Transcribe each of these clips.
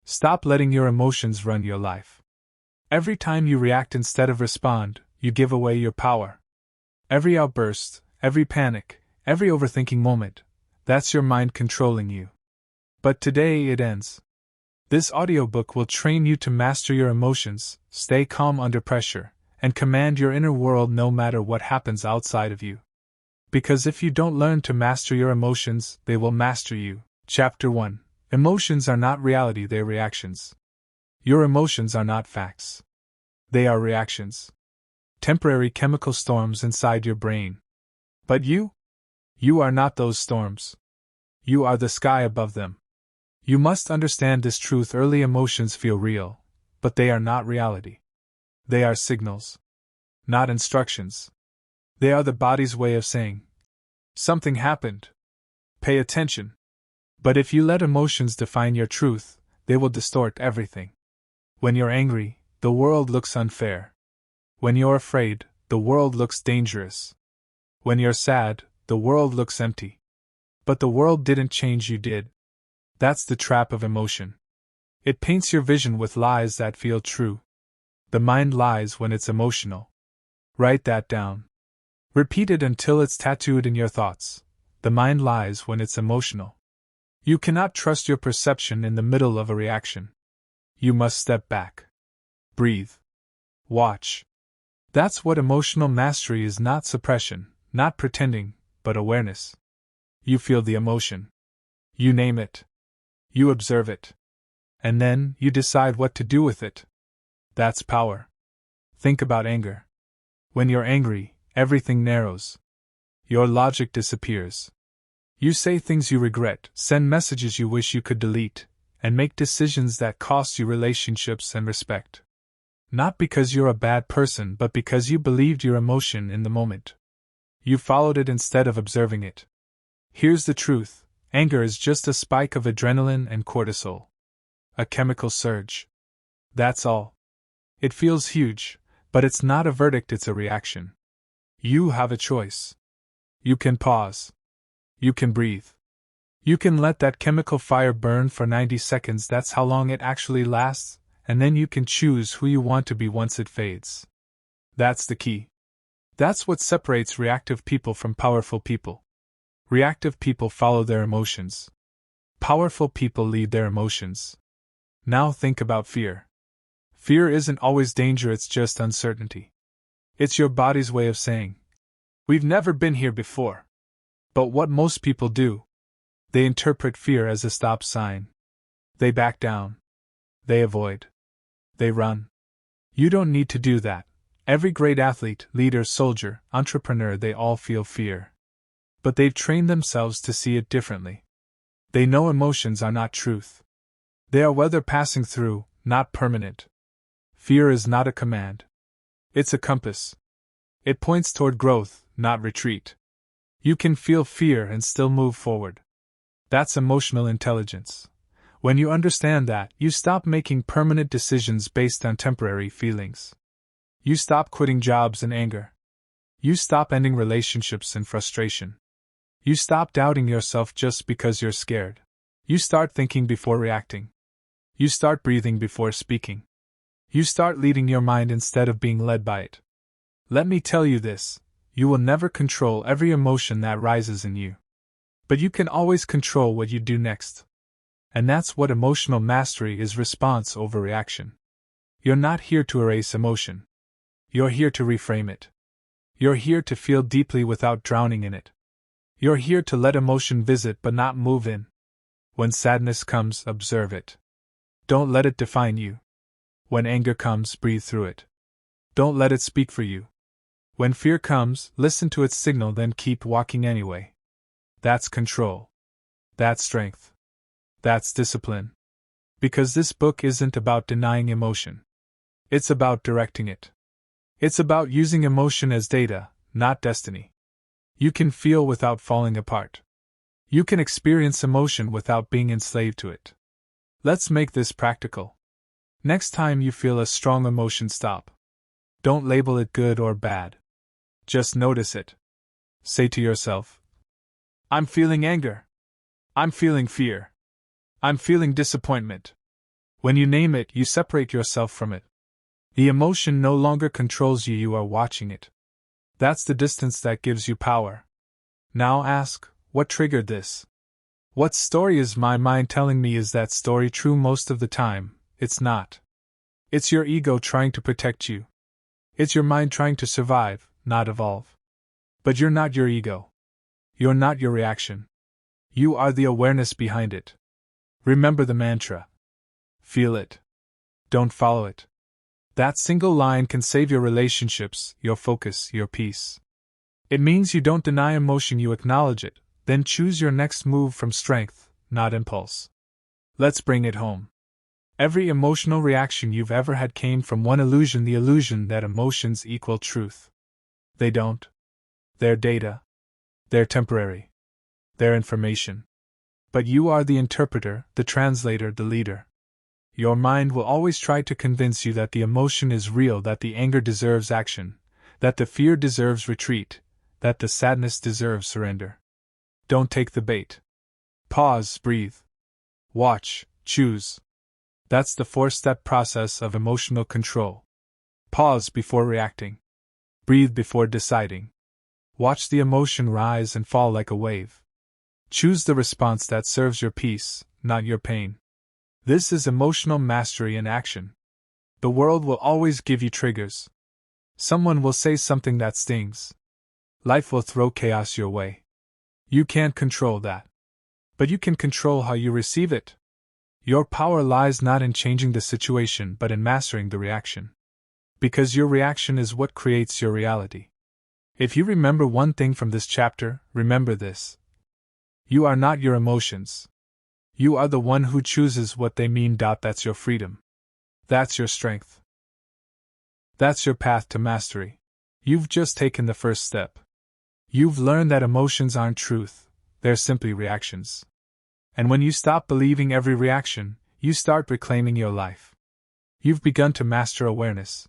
Stop letting your emotions run your life. Every time you react instead of respond, you give away your power. Every outburst, every panic, every overthinking moment, that's your mind controlling you. But today it ends. This audiobook will train you to master your emotions, stay calm under pressure, and command your inner world no matter what happens outside of you. Because if you don't learn to master your emotions, they will master you. Chapter 1. Emotions are not reality, they're reactions. Your emotions are not facts. They are reactions. Temporary chemical storms inside your brain. But you? You are not those storms. You are the sky above them. You must understand this truth. Early emotions feel real, but they are not reality. They are signals, not instructions. They are the body's way of saying, something happened. Pay attention. But if you let emotions define your truth, they will distort everything. When you're angry, the world looks unfair. When you're afraid, the world looks dangerous. When you're sad, the world looks empty. But the world didn't change, you did. That's the trap of emotion. It paints your vision with lies that feel true. The mind lies when it's emotional. Write that down. Repeat it until it's tattooed in your thoughts. The mind lies when it's emotional. You cannot trust your perception in the middle of a reaction. You must step back. Breathe. Watch. That's what emotional mastery is, not suppression, not pretending, but awareness. You feel the emotion. You name it. You observe it. And then you decide what to do with it. That's power. Think about anger. When you're angry, everything narrows. Your logic disappears. You say things you regret, send messages you wish you could delete, and make decisions that cost you relationships and respect. Not because you're a bad person, but because you believed your emotion in the moment. You followed it instead of observing it. Here's the truth. Anger is just a spike of adrenaline and cortisol. A chemical surge. That's all. It feels huge, but it's not a verdict, it's a reaction. You have a choice. You can pause. You can breathe. You can let that chemical fire burn for 90 seconds, that's how long it actually lasts, and then you can choose who you want to be once it fades. That's the key. That's what separates reactive people from powerful people. Reactive people follow their emotions. Powerful people lead their emotions. Now think about fear. Fear isn't always danger, it's just uncertainty. It's your body's way of saying, we've never been here before. But what most people do? They interpret fear as a stop sign. They back down. They avoid. They run. You don't need to do that. Every great athlete, leader, soldier, entrepreneur, they all feel fear. But they've trained themselves to see it differently. They know emotions are not truth. They are weather passing through, not permanent. Fear is not a command. It's a compass. It points toward growth, not retreat. You can feel fear and still move forward. That's emotional intelligence. When you understand that, you stop making permanent decisions based on temporary feelings. You stop quitting jobs in anger. You stop ending relationships in frustration. You stop doubting yourself just because you're scared. You start thinking before reacting. You start breathing before speaking. You start leading your mind instead of being led by it. Let me tell you this, you will never control every emotion that rises in you. But you can always control what you do next. And that's what emotional mastery is, response over reaction. You're not here to erase emotion. You're here to reframe it. You're here to feel deeply without drowning in it. You're here to let emotion visit but not move in. When sadness comes, observe it. Don't let it define you. When anger comes, breathe through it. Don't let it speak for you. When fear comes, listen to its signal, then keep walking anyway. That's control. That's strength. That's discipline. Because this book isn't about denying emotion. It's about directing it. It's about using emotion as data, not destiny. You can feel without falling apart. You can experience emotion without being enslaved to it. Let's make this practical. Next time you feel a strong emotion, stop. Don't label it good or bad. Just notice it. Say to yourself, I'm feeling anger. I'm feeling fear. I'm feeling disappointment. When you name it, you separate yourself from it. The emotion no longer controls you, you are watching it. That's the distance that gives you power. Now ask, what triggered this? What story is my mind telling me? Is that story true most of the time? It's not. It's your ego trying to protect you. It's your mind trying to survive, not evolve. But you're not your ego. You're not your reaction. You are the awareness behind it. Remember the mantra. Feel it. Don't follow it. That single line can save your relationships, your focus, your peace. It means you don't deny emotion, you acknowledge it, then choose your next move from strength, not impulse. Let's bring it home. Every emotional reaction you've ever had came from one illusion, the illusion that emotions equal truth. They don't. They're data. They're temporary. They're information. But you are the interpreter, the translator, the leader. Your mind will always try to convince you that the emotion is real, that the anger deserves action, that the fear deserves retreat, that the sadness deserves surrender. Don't take the bait. Pause, breathe. Watch, choose. That's the four-step process of emotional control. Pause before reacting. Breathe before deciding. Watch the emotion rise and fall like a wave. Choose the response that serves your peace, not your pain. This is emotional mastery in action. The world will always give you triggers. Someone will say something that stings. Life will throw chaos your way. You can't control that. But you can control how you receive it. Your power lies not in changing the situation but in mastering the reaction. Because your reaction is what creates your reality. If you remember one thing from this chapter, remember this. You are not your emotions. You are the one who chooses what they mean. That's your freedom. That's your strength. That's your path to mastery. You've just taken the first step. You've learned that emotions aren't truth, they're simply reactions. And when you stop believing every reaction, you start reclaiming your life. You've begun to master awareness.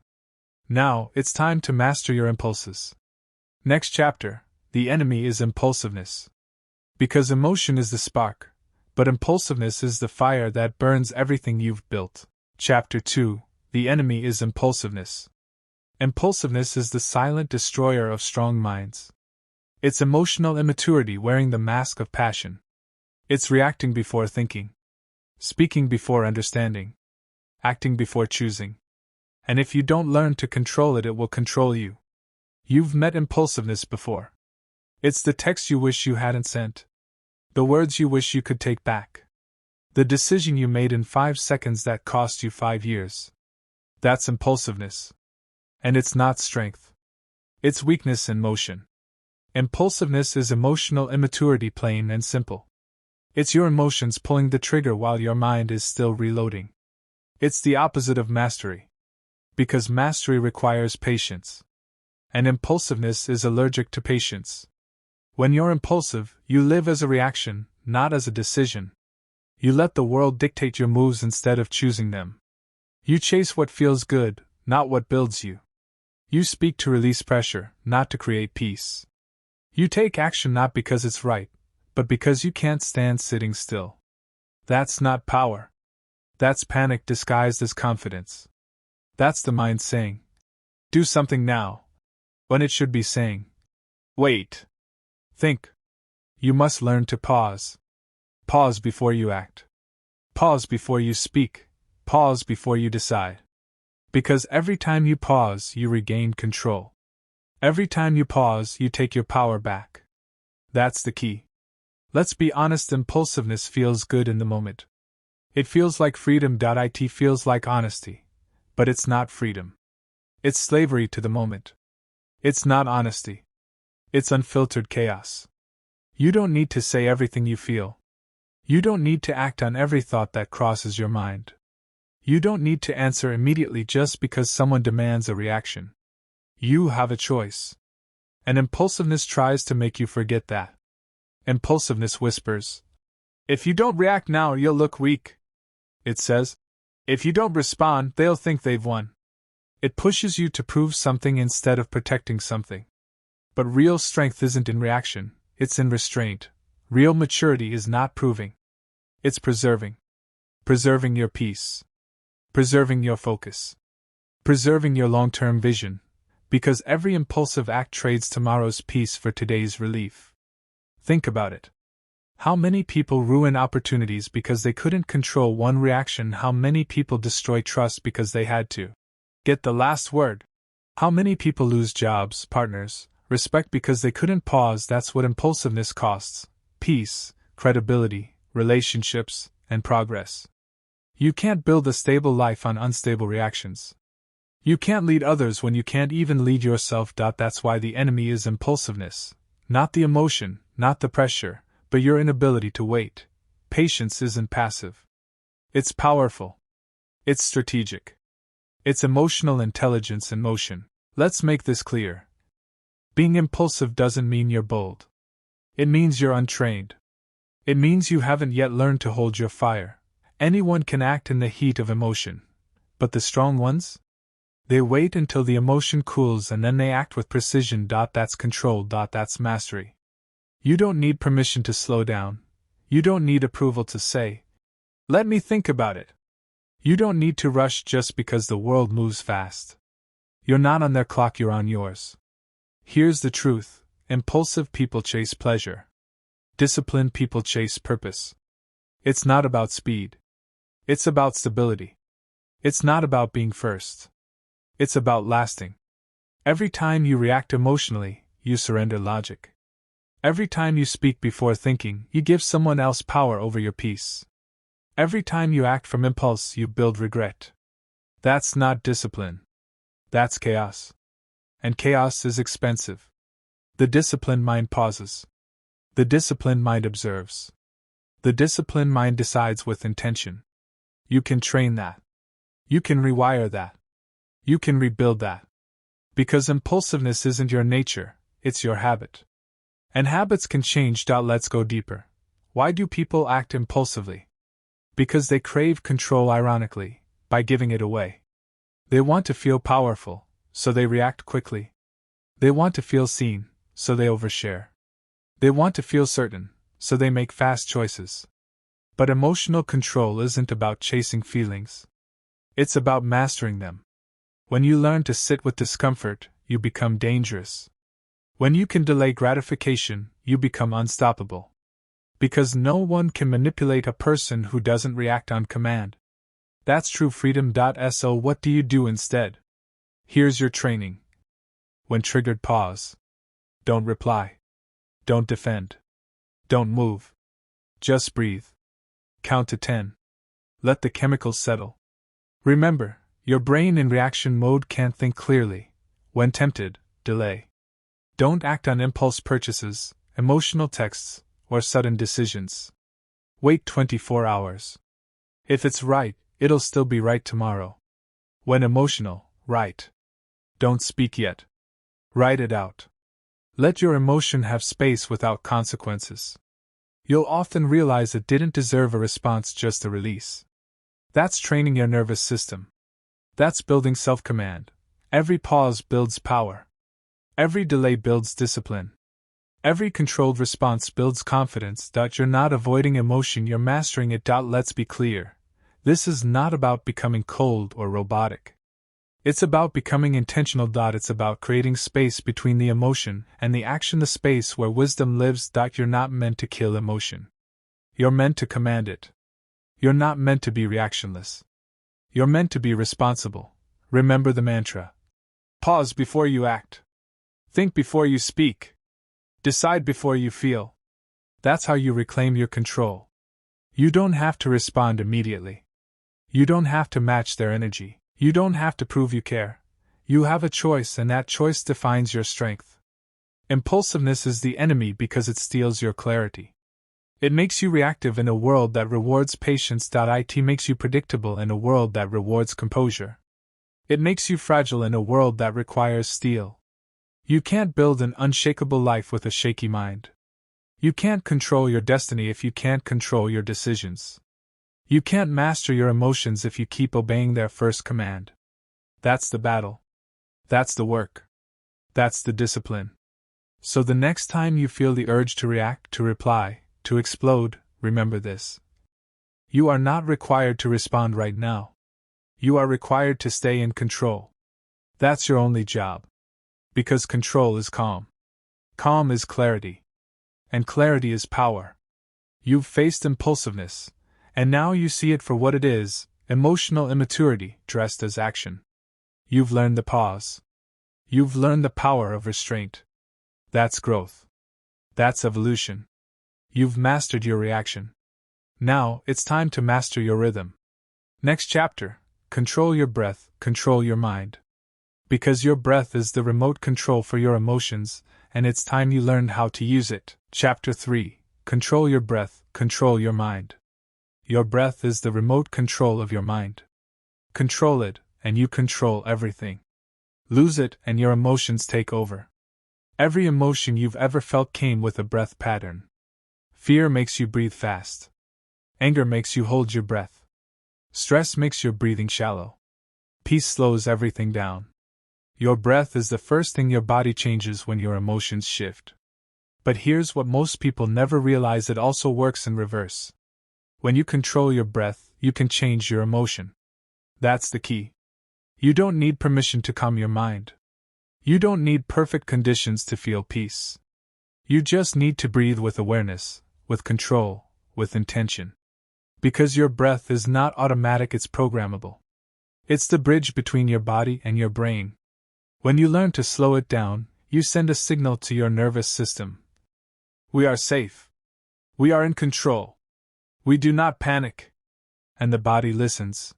Now, it's time to master your impulses. Next chapter, the enemy is impulsiveness. Because emotion is the spark, but impulsiveness is the fire that burns everything you've built. Chapter 2, the enemy is impulsiveness. Impulsiveness is the silent destroyer of strong minds. It's emotional immaturity wearing the mask of passion. It's reacting before thinking, speaking before understanding, acting before choosing. And if you don't learn to control it, it will control you. You've met impulsiveness before. It's the text you wish you hadn't sent. The words you wish you could take back. The decision you made in 5 seconds that cost you 5 years. That's impulsiveness. And it's not strength. It's weakness in motion. Impulsiveness is emotional immaturity, plain and simple. It's your emotions pulling the trigger while your mind is still reloading. It's the opposite of mastery. Because mastery requires patience. And impulsiveness is allergic to patience. When you're impulsive, you live as a reaction, not as a decision. You let the world dictate your moves instead of choosing them. You chase what feels good, not what builds you. You speak to release pressure, not to create peace. You take action not because it's right, but because you can't stand sitting still. That's not power. That's panic disguised as confidence. That's the mind saying, do something now, when it should be saying, wait. Think. You must learn to pause. Pause before you act. Pause before you speak. Pause before you decide. Because every time you pause, you regain control. Every time you pause, you take your power back. That's the key. Let's be honest, impulsiveness feels good in the moment. It feels like freedom. It feels like honesty. But it's not freedom. It's slavery to the moment. It's not honesty. It's unfiltered chaos. You don't need to say everything you feel. You don't need to act on every thought that crosses your mind. You don't need to answer immediately just because someone demands a reaction. You have a choice. And impulsiveness tries to make you forget that. Impulsiveness whispers, if you don't react now, you'll look weak. It says, if you don't respond, they'll think they've won. It pushes you to prove something instead of protecting something. But real strength isn't in reaction, it's in restraint. Real maturity is not proving. It's preserving. Preserving your peace. Preserving your focus. Preserving your long-term vision, because every impulsive act trades tomorrow's peace for today's relief. Think about it. How many people ruin opportunities because they couldn't control one reaction? How many people destroy trust because they had to get the last word? How many people lose jobs, partners, respect because they couldn't pause? That's what impulsiveness costs: peace, credibility, relationships, and progress. You can't build a stable life on unstable reactions. You can't lead others when you can't even lead yourself. That's why the enemy is impulsiveness. Not the emotion, not the pressure, but your inability to wait. Patience isn't passive. It's powerful. It's strategic. It's emotional intelligence in motion. Let's make this clear. Being impulsive doesn't mean you're bold. It means you're untrained. It means you haven't yet learned to hold your fire. Anyone can act in the heat of emotion. But the strong ones? They wait until the emotion cools and then they act with precision. That's control. That's mastery. You don't need permission to slow down. You don't need approval to say, "Let me think about it." You don't need to rush just because the world moves fast. You're not on their clock, you're on yours. Here's the truth: impulsive people chase pleasure. Disciplined people chase purpose. It's not about speed. It's about stability. It's not about being first. It's about lasting. Every time you react emotionally, you surrender logic. Every time you speak before thinking, you give someone else power over your peace. Every time you act from impulse, you build regret. That's not discipline. That's chaos. And chaos is expensive. The disciplined mind pauses. The disciplined mind observes. The disciplined mind decides with intention. You can train that. You can rewire that. You can rebuild that. Because impulsiveness isn't your nature, it's your habit. And habits can change. Let's go deeper. Why do people act impulsively? Because they crave control, ironically, by giving it away. They want to feel powerful, so they react quickly. They want to feel seen, so they overshare. They want to feel certain, so they make fast choices. But emotional control isn't about chasing feelings. It's about mastering them. When you learn to sit with discomfort, you become dangerous. When you can delay gratification, you become unstoppable. Because no one can manipulate a person who doesn't react on command. That's true freedom. So what do you do instead? Here's your training. When triggered, pause. Don't reply. Don't defend. Don't move. Just breathe. Count to 10. Let the chemicals settle. Remember, your brain in reaction mode can't think clearly. When tempted, delay. Don't act on impulse purchases, emotional texts, or sudden decisions. Wait 24 hours. If it's right, it'll still be right tomorrow. When emotional, write. Don't speak yet. Write it out. Let your emotion have space without consequences. You'll often realize it didn't deserve a response, just a release. That's training your nervous system. That's building self-command. Every pause builds power. Every delay builds discipline. Every controlled response builds confidence. You're not avoiding emotion, you're mastering it. Let's be clear. This is not about becoming cold or robotic. It's about becoming intentional. It's about creating space between the emotion and the action, the space where wisdom lives. You're not meant to kill emotion. You're meant to command it. You're not meant to be reactionless. You're meant to be responsible. Remember the mantra. Pause before you act. Think before you speak. Decide before you feel. That's how you reclaim your control. You don't have to respond immediately. You don't have to match their energy. You don't have to prove you care. You have a choice, and that choice defines your strength. Impulsiveness is the enemy because it steals your clarity. It makes you reactive in a world that rewards patience. It makes you predictable in a world that rewards composure. It makes you fragile in a world that requires steel. You can't build an unshakable life with a shaky mind. You can't control your destiny if you can't control your decisions. You can't master your emotions if you keep obeying their first command. That's the battle. That's the work. That's the discipline. So the next time you feel the urge to react, to reply, to explode, remember this. You are not required to respond right now. You are required to stay in control. That's your only job. Because control is calm. Calm is clarity. And clarity is power. You've faced impulsiveness, and now you see it for what it is, emotional immaturity dressed as action. You've learned the pause. You've learned the power of restraint. That's growth. That's evolution. You've mastered your reaction. Now, it's time to master your rhythm. Next chapter: control your breath, control your mind. Because your breath is the remote control for your emotions, and it's time you learned how to use it. Chapter 3: control your breath, control your mind. Your breath is the remote control of your mind. Control it, and you control everything. Lose it, and your emotions take over. Every emotion you've ever felt came with a breath pattern. Fear makes you breathe fast. Anger makes you hold your breath. Stress makes your breathing shallow. Peace slows everything down. Your breath is the first thing your body changes when your emotions shift. But here's what most people never realize: it also works in reverse. When you control your breath, you can change your emotion. That's the key. You don't need permission to calm your mind. You don't need perfect conditions to feel peace. You just need to breathe with awareness, with control, with intention. Because your breath is not automatic, it's programmable. It's the bridge between your body and your brain. When you learn to slow it down, you send a signal to your nervous system. We are safe. We are in control. We do not panic. And the body listens.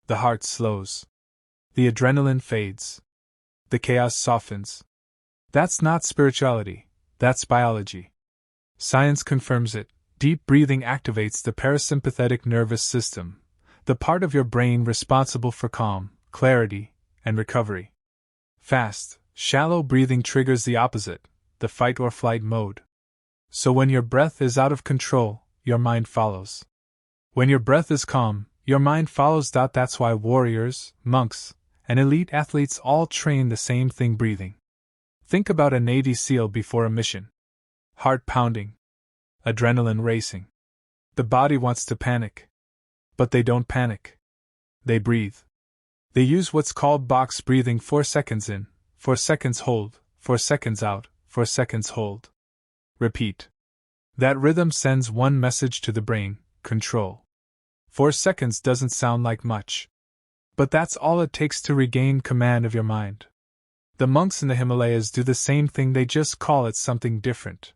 The heart slows. The adrenaline fades. The chaos softens. That's not spirituality, that's biology. Science confirms it. Deep breathing activates the parasympathetic nervous system, the part of your brain responsible for calm, clarity, and recovery. Fast, shallow breathing triggers the opposite, the fight or flight mode. So when your breath is out of control, your mind follows. When your breath is calm, your mind follows. That's why warriors, monks, and elite athletes all train the same thing: breathing. Think about a Navy SEAL before a mission. Heart pounding. Adrenaline racing. The body wants to panic. But they don't panic. They breathe. They use what's called box breathing: 4 seconds in, 4 seconds hold, 4 seconds out, 4 seconds hold. Repeat. That rhythm sends one message to the brain: control. 4 seconds doesn't sound like much. But that's all it takes to regain command of your mind. The monks in the Himalayas do the same thing, they just call it something different.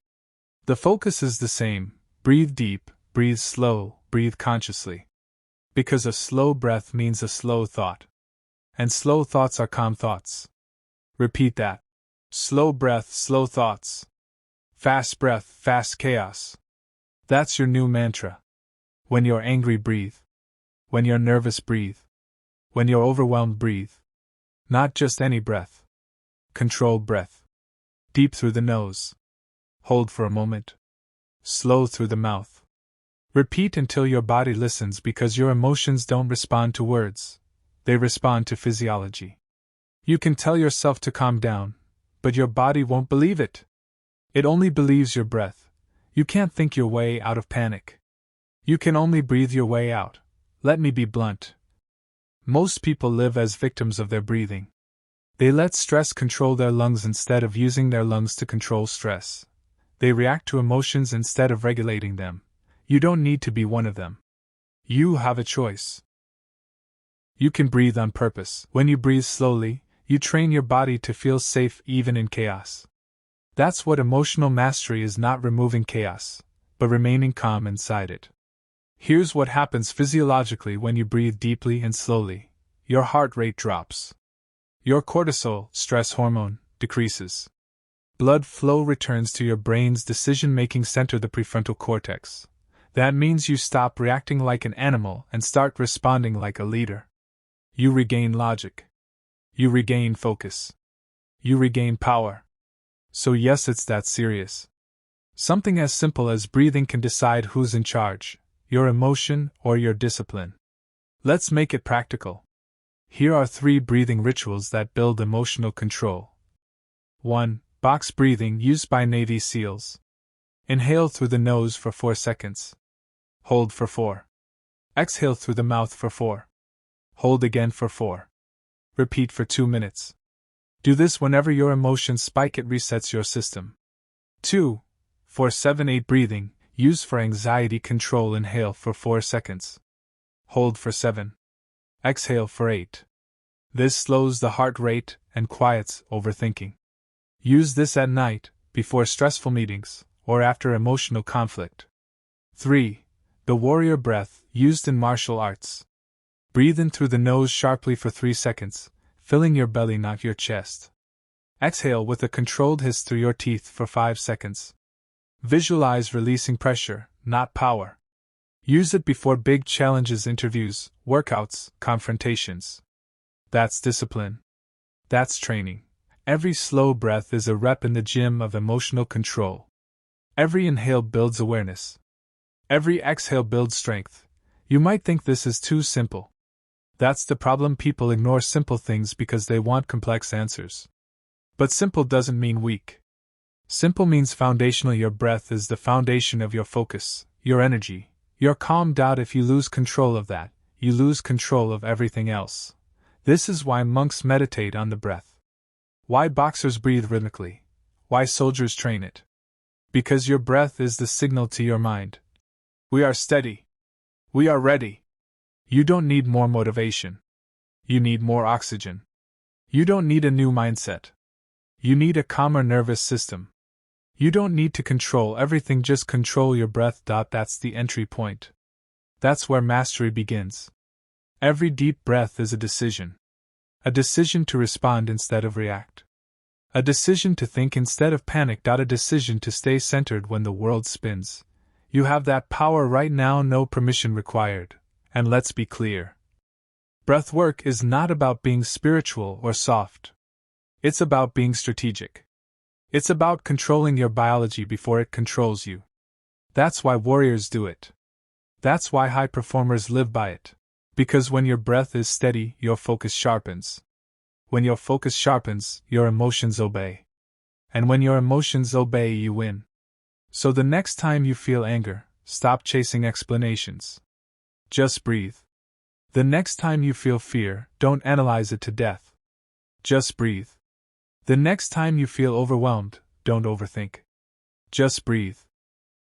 The focus is the same: breathe deep, breathe slow, breathe consciously. Because a slow breath means a slow thought. And slow thoughts are calm thoughts. Repeat that. Slow breath, slow thoughts. Fast breath, fast chaos. That's your new mantra. When you're angry, breathe. When you're nervous, breathe. When you're overwhelmed, breathe. Not just any breath. Controlled breath. Deep through the nose. Hold for a moment. Slow through the mouth. Repeat until your body listens, because your emotions don't respond to words. They respond to physiology. You can tell yourself to calm down, but your body won't believe it. It only believes your breath. You can't think your way out of panic. You can only breathe your way out. Let me be blunt. Most people live as victims of their breathing. They let stress control their lungs instead of using their lungs to control stress. They react to emotions instead of regulating them. You don't need to be one of them. You have a choice. You can breathe on purpose. When you breathe slowly, you train your body to feel safe even in chaos. That's what emotional mastery is: not removing chaos, but remaining calm inside it. Here's what happens physiologically when you breathe deeply and slowly. Your heart rate drops. Your cortisol, stress hormone, decreases. Blood flow returns to your brain's decision-making center, the prefrontal cortex. That means you stop reacting like an animal and start responding like a leader. You regain logic. You regain focus. You regain power. So yes, it's that serious. Something as simple as breathing can decide who's in charge: your emotion or your discipline. Let's make it practical. Here are 3 breathing rituals that build emotional control. 1. Box breathing, used by Navy SEALs. Inhale through the nose for 4 seconds. Hold for 4. Exhale through the mouth for 4. Hold again for 4. Repeat for 2 minutes. Do this whenever your emotions spike, it resets your system. 2. 4 7 8 breathing, use for anxiety control. Inhale for 4 seconds. Hold for 7. Exhale for 8. This slows the heart rate and quiets overthinking. Use this at night, before stressful meetings, or after emotional conflict. 3. The warrior breath, used in martial arts. Breathe in through the nose sharply for 3 seconds, filling your belly, not your chest. Exhale with a controlled hiss through your teeth for 5 seconds. Visualize releasing pressure, not power. Use it before big challenges, interviews, workouts, confrontations. That's discipline. That's training. Every slow breath is a rep in the gym of emotional control. Every inhale builds awareness. Every exhale builds strength. You might think this is too simple. That's the problem. People ignore simple things because they want complex answers. But simple doesn't mean weak. Simple means foundational. Your breath is the foundation of your focus, your energy, your calm. If you lose control of that, you lose control of everything else. This is why monks meditate on the breath. Why boxers breathe rhythmically. Why soldiers train it. Because your breath is the signal to your mind. We are steady. We are ready. You don't need more motivation. You need more oxygen. You don't need a new mindset. You need a calmer nervous system. You don't need to control everything, just control your breath. That's the entry point. That's where mastery begins. Every deep breath is a decision. A decision to respond instead of react. A decision to think instead of panic. A decision to stay centered when the world spins. You have that power right now, no permission required. And let's be clear. Breath work is not about being spiritual or soft. It's about being strategic. It's about controlling your biology before it controls you. That's why warriors do it. That's why high performers live by it. Because when your breath is steady, your focus sharpens. When your focus sharpens, your emotions obey. And when your emotions obey, you win. So the next time you feel anger, stop chasing explanations. Just breathe. The next time you feel fear, don't analyze it to death. Just breathe. The next time you feel overwhelmed, don't overthink. Just breathe.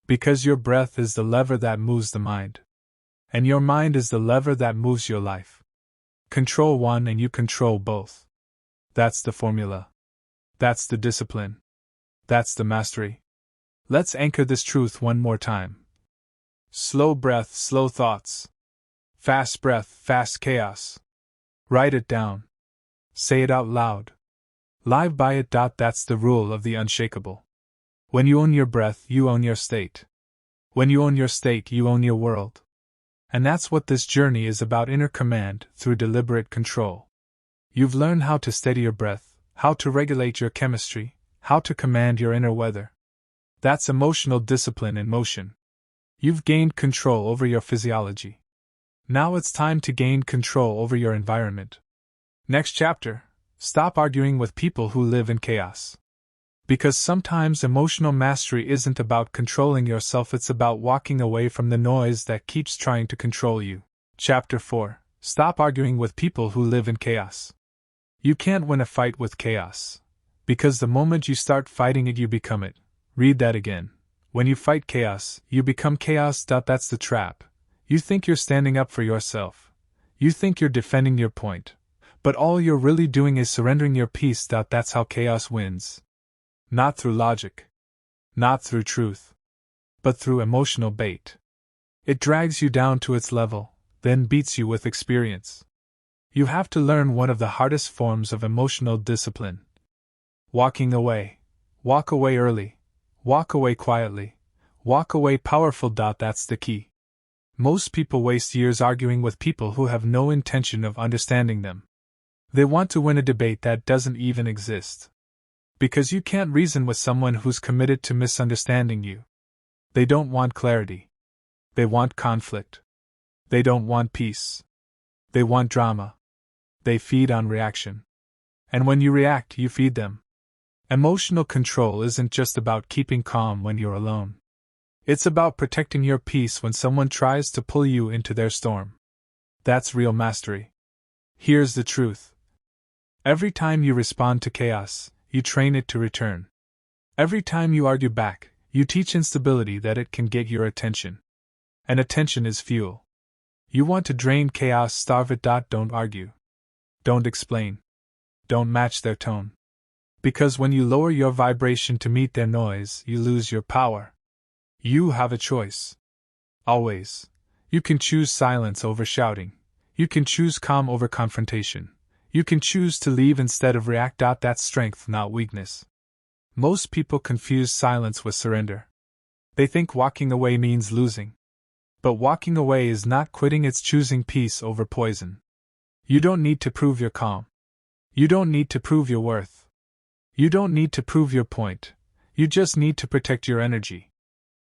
Because your breath is the lever that moves the mind. And your mind is the lever that moves your life. Control one and you control both. That's the formula. That's the discipline. That's the mastery. Let's anchor this truth one more time. Slow breath, slow thoughts. Fast breath, fast chaos. Write it down. Say it out loud. Live by it. That's the rule of the unshakable. When you own your breath, you own your state. When you own your state, you own your world. And that's what this journey is about, inner command through deliberate control. You've learned how to steady your breath, how to regulate your chemistry, how to command your inner weather. That's emotional discipline in motion. You've gained control over your physiology. Now it's time to gain control over your environment. Next chapter, stop arguing with people who live in chaos. Because sometimes emotional mastery isn't about controlling yourself, it's about walking away from the noise that keeps trying to control you. Chapter 4. Stop arguing with people who live in chaos. You can't win a fight with chaos. Because the moment you start fighting it, you become it. Read that again. When you fight chaos, you become chaos. That's the trap. You think you're standing up for yourself. You think you're defending your point. But all you're really doing is surrendering your peace. That's how chaos wins. Not through logic. Not through truth. But through emotional bait. It drags you down to its level, then beats you with experience. You have to learn one of the hardest forms of emotional discipline. Walking away. Walk away early. Walk away quietly. Walk away powerful. That's the key. Most people waste years arguing with people who have no intention of understanding them. They want to win a debate that doesn't even exist. Because you can't reason with someone who's committed to misunderstanding you. They don't want clarity. They want conflict. They don't want peace. They want drama. They feed on reaction. And when you react, you feed them. Emotional control isn't just about keeping calm when you're alone. It's about protecting your peace when someone tries to pull you into their storm. That's real mastery. Here's the truth. Every time you respond to chaos, you train it to return. Every time you argue back, you teach instability that it can get your attention. And attention is fuel. You want to drain chaos, starve it. Don't argue. Don't explain. Don't match their tone. Because when you lower your vibration to meet their noise, you lose your power. You have a choice. Always. You can choose silence over shouting. You can choose calm over confrontation. You can choose to leave instead of react. That's strength, not weakness. Most people confuse silence with surrender. They think walking away means losing. But walking away is not quitting, it's choosing peace over poison. You don't need to prove you're calm. You don't need to prove your worth. You don't need to prove your point. You just need to protect your energy.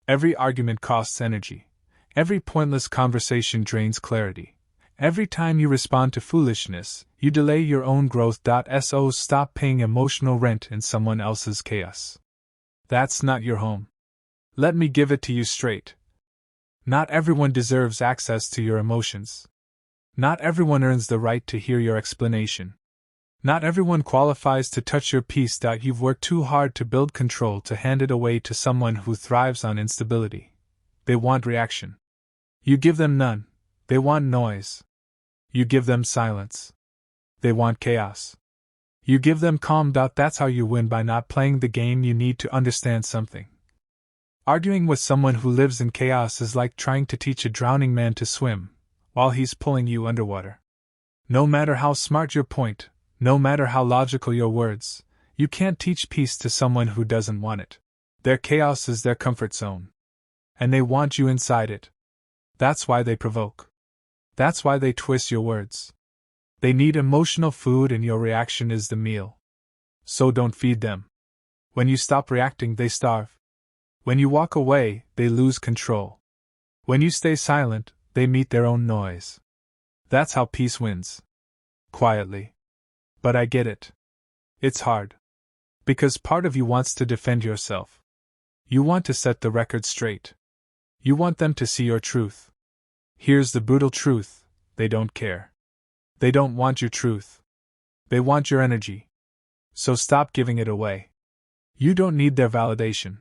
Every argument costs energy. Every pointless conversation drains clarity. Every time you respond to foolishness, you delay your own growth. So stop paying emotional rent in someone else's chaos. That's not your home. Let me give it to you straight. Not everyone deserves access to your emotions. Not everyone earns the right to hear your explanation. Not everyone qualifies to touch your peace. You've worked too hard to build control to hand it away to someone who thrives on instability. They want reaction. You give them none. They want noise. You give them silence. They want chaos. You give them calm. That's how you win, by not playing the game. You need to understand something. Arguing with someone who lives in chaos is like trying to teach a drowning man to swim while he's pulling you underwater. No matter how smart your point, no matter how logical your words, you can't teach peace to someone who doesn't want it. Their chaos is their comfort zone. And they want you inside it. That's why they provoke. That's why they twist your words. They need emotional food, and your reaction is the meal. So don't feed them. When you stop reacting, they starve. When you walk away, they lose control. When you stay silent, they meet their own noise. That's how peace wins. Quietly. But I get it. It's hard. Because part of you wants to defend yourself. You want to set the record straight. You want them to see your truth. Here's the brutal truth: they don't care. They don't want your truth. They want your energy. So stop giving it away. You don't need their validation.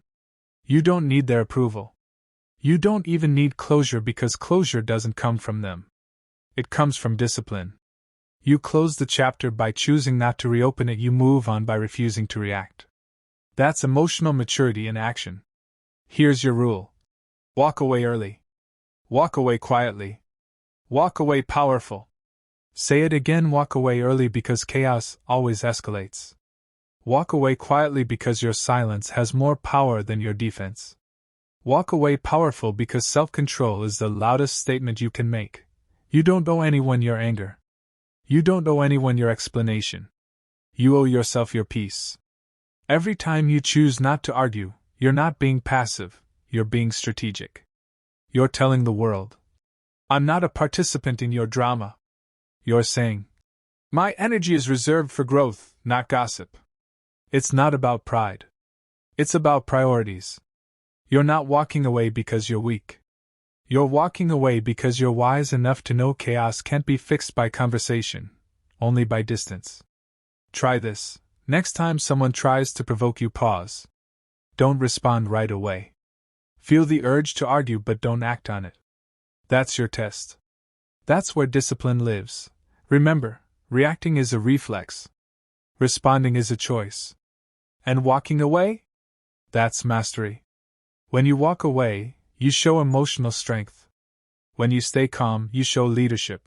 You don't need their approval. You don't even need closure, because closure doesn't come from them. It comes from discipline. You close the chapter by choosing not to reopen it. You move on by refusing to react. That's emotional maturity in action. Here's your rule. Walk away early. Walk away quietly. Walk away powerful. Say it again: walk away early, because chaos always escalates. Walk away quietly, because your silence has more power than your defense. Walk away powerful, because self-control is the loudest statement you can make. You don't owe anyone your anger. You don't owe anyone your explanation. You owe yourself your peace. Every time you choose not to argue, you're not being passive, you're being strategic. You're telling the world, I'm not a participant in your drama. You're saying, my energy is reserved for growth, not gossip. It's not about pride. It's about priorities. You're not walking away because you're weak. You're walking away because you're wise enough to know chaos can't be fixed by conversation, only by distance. Try this. Next time someone tries to provoke you, pause. Don't respond right away. Feel the urge to argue, but don't act on it. That's your test. That's where discipline lives. Remember, reacting is a reflex. Responding is a choice. And walking away? That's mastery. When you walk away, you show emotional strength. When you stay calm, you show leadership.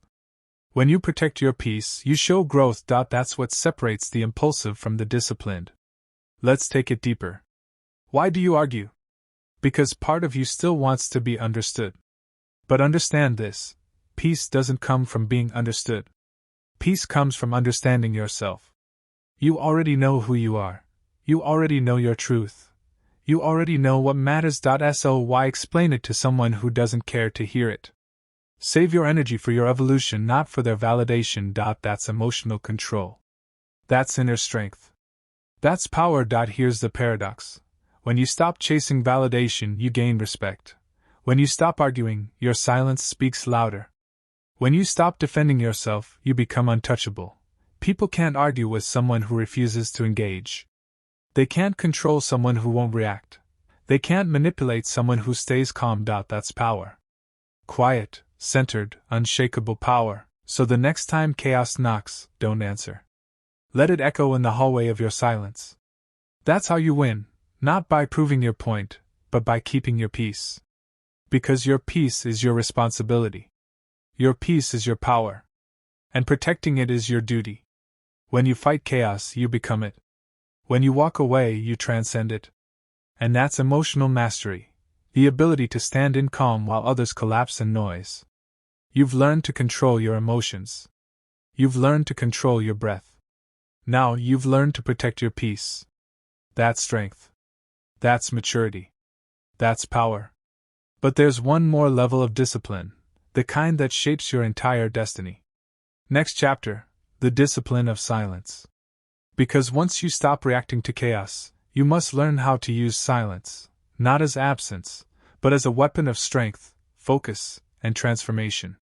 When you protect your peace, you show growth. That's what separates the impulsive from the disciplined. Let's take it deeper. Why do you argue? Because part of you still wants to be understood. But understand this: peace doesn't come from being understood. Peace comes from understanding yourself. You already know who you are. You already know your truth. You already know what matters. So why explain it to someone who doesn't care to hear it? Save your energy for your evolution, not for their validation. That's emotional control. That's inner strength. That's power. Here's the paradox. When you stop chasing validation, you gain respect. When you stop arguing, your silence speaks louder. When you stop defending yourself, you become untouchable. People can't argue with someone who refuses to engage. They can't control someone who won't react. They can't manipulate someone who stays calmed out. That's power. Quiet, centered, unshakable power. So the next time chaos knocks, don't answer. Let it echo in the hallway of your silence. That's how you win, not by proving your point, but by keeping your peace. Because your peace is your responsibility. Your peace is your power. And protecting it is your duty. When you fight chaos, you become it. When you walk away, you transcend it. And that's emotional mastery, the ability to stand in calm while others collapse in noise. You've learned to control your emotions. You've learned to control your breath. Now you've learned to protect your peace. That's strength. That's maturity. That's power. But there's one more level of discipline, the kind that shapes your entire destiny. Next chapter, the discipline of silence. Because once you stop reacting to chaos, you must learn how to use silence, not as absence, but as a weapon of strength, focus, and transformation.